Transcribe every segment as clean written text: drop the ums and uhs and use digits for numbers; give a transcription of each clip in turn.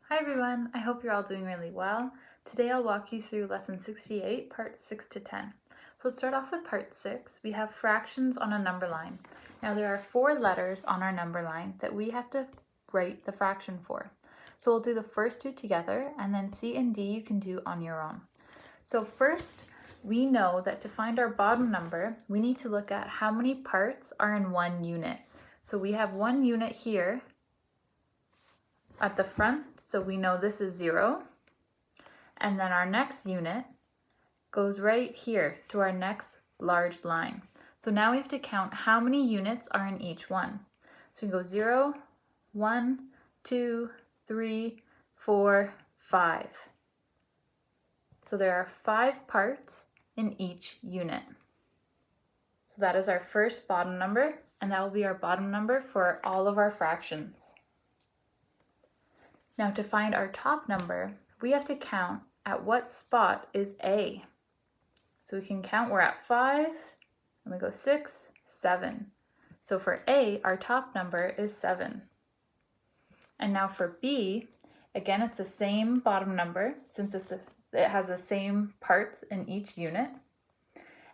Hi everyone, I hope you're all doing really well. Today I'll walk you through lesson 68, parts 6 to 10. So let's start off with part 6. We have fractions on a number line. Now there are 4 letters on our number line that we have to write the fraction for. So we'll do the first 2 together, and then C and D you can do on your own. So first, we know that to find our bottom number, we need to look at how many parts are in 1 unit. So we have 1 unit here at the front, so we know this is 0. And then our next unit goes right here to our next large line. So now we have to count how many units are in each one. So we go 0, 1, 2, 3, 4, 5. So there are 5 parts in each unit. So that is our first bottom number, and that will be our bottom number for all of our fractions. Now to find our top number, we have to count at what spot is A. So we can count, we're at 5, and we go 6, 7. So for A, our top number is 7. And now for B, again, it's the same bottom number since it has the same parts in each unit.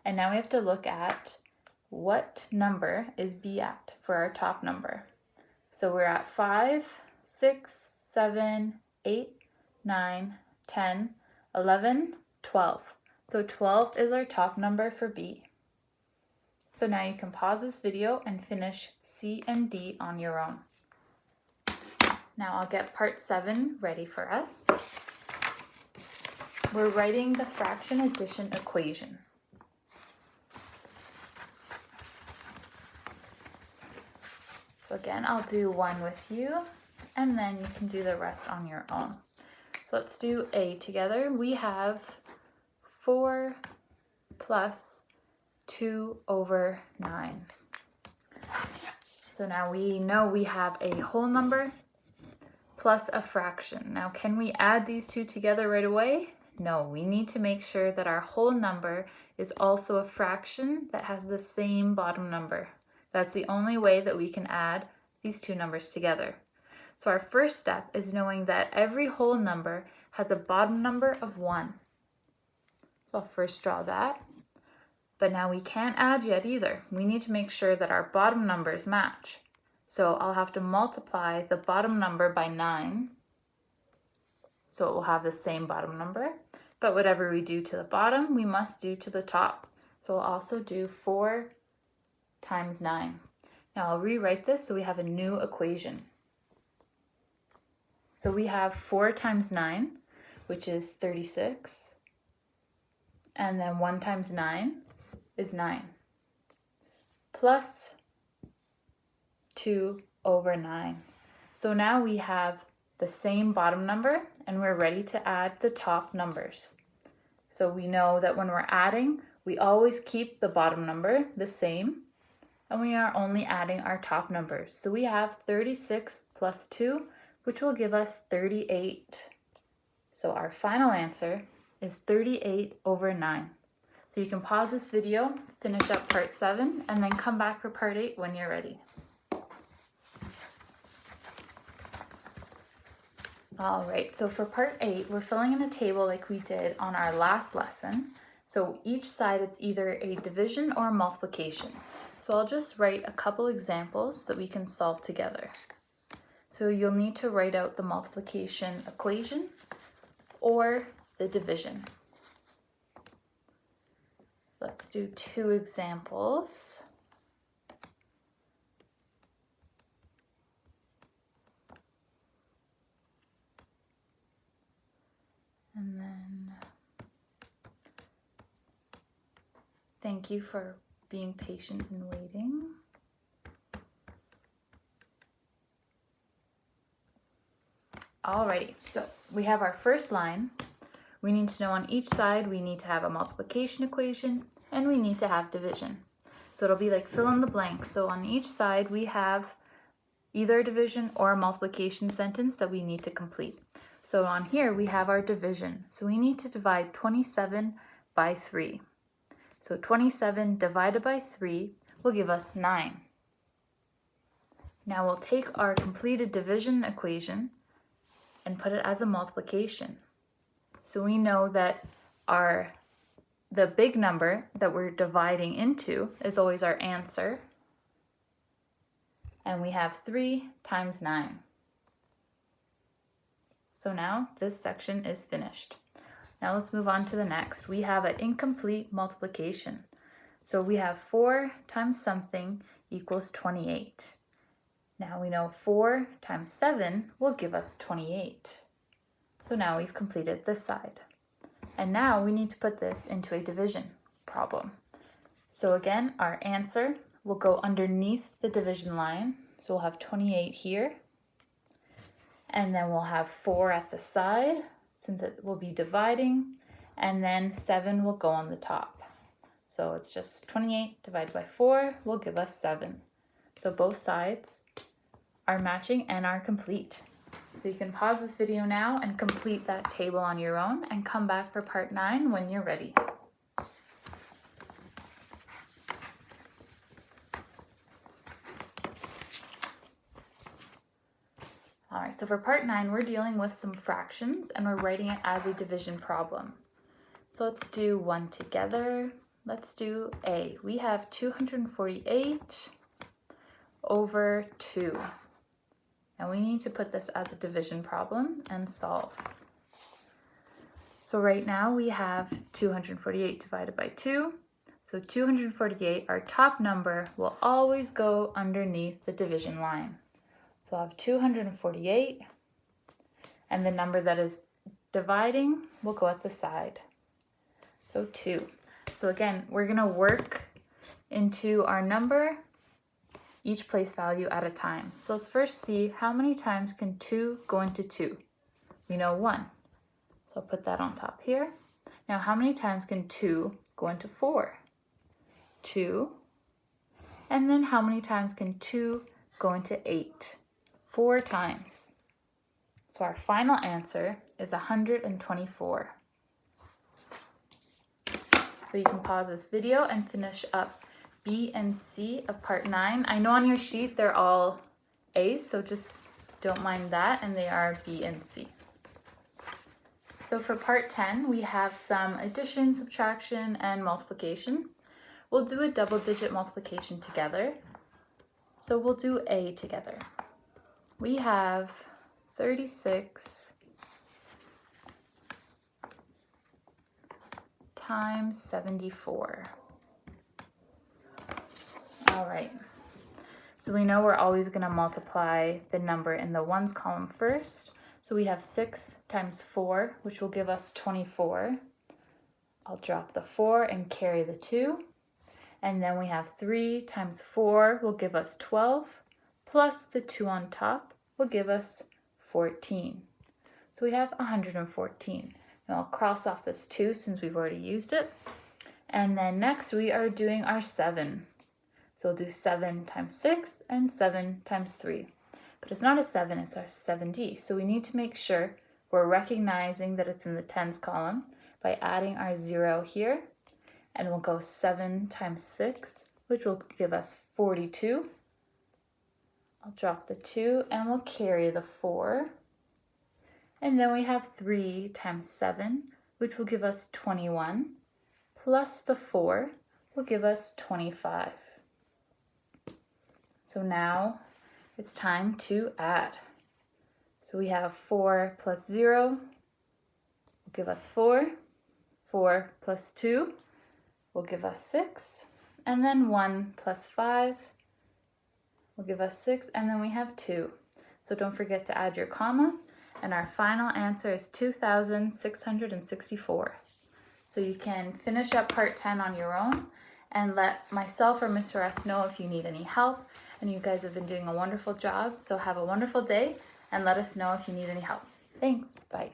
And now we have to look at what number is B at for our top number. So we're at 5, 6, 7, 8, 9, 10, 11, 12. So 12 is our top number for B. So now you can pause this video and finish C and D on your own. Now I'll get part 7 ready for us. We're writing the fraction addition equation. So again, I'll do one with you, and then you can do the rest on your own. So let's do A together. We have 4 plus 2 over 9. So now we know we have a whole number plus a fraction. Now can we add these two together right away? No, we need to make sure that our whole number is also a fraction that has the same bottom number. That's the only way that we can add these two numbers together. So our first step is knowing that every whole number has a bottom number of 1. So I'll first draw that. But now we can't add yet either. We need to make sure that our bottom numbers match. So I'll have to multiply the bottom number by 9. So it will have the same bottom number. But whatever we do to the bottom, we must do to the top. So we'll also do 4 times 9. Now I'll rewrite this so we have a new equation. So we have 4 times 9, which is 36. And then 1 times 9 is 9. Plus 2 over 9. So now we have the same bottom number, and we're ready to add the top numbers. So we know that when we're adding, we always keep the bottom number the same, and we are only adding our top numbers. So we have 36 plus 2, which will give us 38. So our final answer is 38 over 9. So you can pause this video, finish up part 7, and then come back for part 8 when you're ready. All right, so for part 8, we're filling in a table like we did on our last lesson. So each side, it's either a division or a multiplication. So I'll just write a couple examples that we can solve together. So you'll need to write out the multiplication equation or the division. Let's do 2 examples. And then thank you for being patient and waiting. Alrighty, so we have our first line. We need to know on each side we need to have a multiplication equation and we need to have division. So it'll be like fill in the blanks. So on each side we have either a division or a multiplication sentence that we need to complete. So on here we have our division. So we need to divide 27 by 3. So 27 divided by 3 will give us 9. Now we'll take our completed division equation and put it as a multiplication. So we know that the big number that we're dividing into is always our answer. And we have 3 times 9. So now this section is finished. Now let's move on to the next. We have an incomplete multiplication. So we have 4 times something equals 28. Now we know 4 times 7 will give us 28. So now we've completed this side. And now we need to put this into a division problem. So again, our answer will go underneath the division line. So we'll have 28 here. And then we'll have 4 at the side, since it will be dividing. And then 7 will go on the top. So it's just 28 divided by 4 will give us 7. So both sides are matching and are complete. So you can pause this video now and complete that table on your own and come back for part 9 when you're ready. All right, so for part 9, we're dealing with some fractions and we're writing it as a division problem. So let's do 1 together. Let's do A. We have 248 over 2. And we need to put this as a division problem and solve. So right now we have 248 divided by 2. So 248, our top number, will always go underneath the division line. So I'll have 248, and the number that is dividing will go at the side. So 2. So again, we're going to work into our number, each place value at a time. So let's first see how many times can 2 go into 2. We know 1. So I'll put that on top here. Now how many times can 2 go into 4? 2. And then how many times can 2 go into 8? 4 times. So our final answer is 124. So you can pause this video and finish up B and C of part 9. I know on your sheet they're all A's, so just don't mind that, and they are B and C. So for part 10, we have some addition, subtraction, and multiplication. We'll do a double-digit multiplication together. So we'll do A together. We have 36 times 74. All right, so we know we're always going to multiply the number in the ones column first. So we have 6 times 4, which will give us 24. I'll drop the 4 and carry the 2. And then we have 3 times 4 will give us 12, plus the 2 on top will give us 14. So we have 114. Now I'll cross off this 2 since we've already used it. And then next we are doing our 7. So we'll do 7 times 6 and 7 times 3. But it's not a 7, it's our 70. So we need to make sure we're recognizing that it's in the tens column by adding our 0 here. And we'll go 7 times 6, which will give us 42. I'll drop the 2 and we'll carry the 4. And then we have 3 times 7, which will give us 21, plus the 4 will give us 25. So now it's time to add. So we have 4 plus 0 will give us 4. 4 plus 2 will give us 6. And then 1 plus 5 will give us 6. And then we have 2. So don't forget to add your comma. And our final answer is 2,664. So you can finish up part 10 on your own and let myself or Mr. S know if you need any help. And you guys have been doing a wonderful job. So have a wonderful day and let us know if you need any help. Thanks. Bye.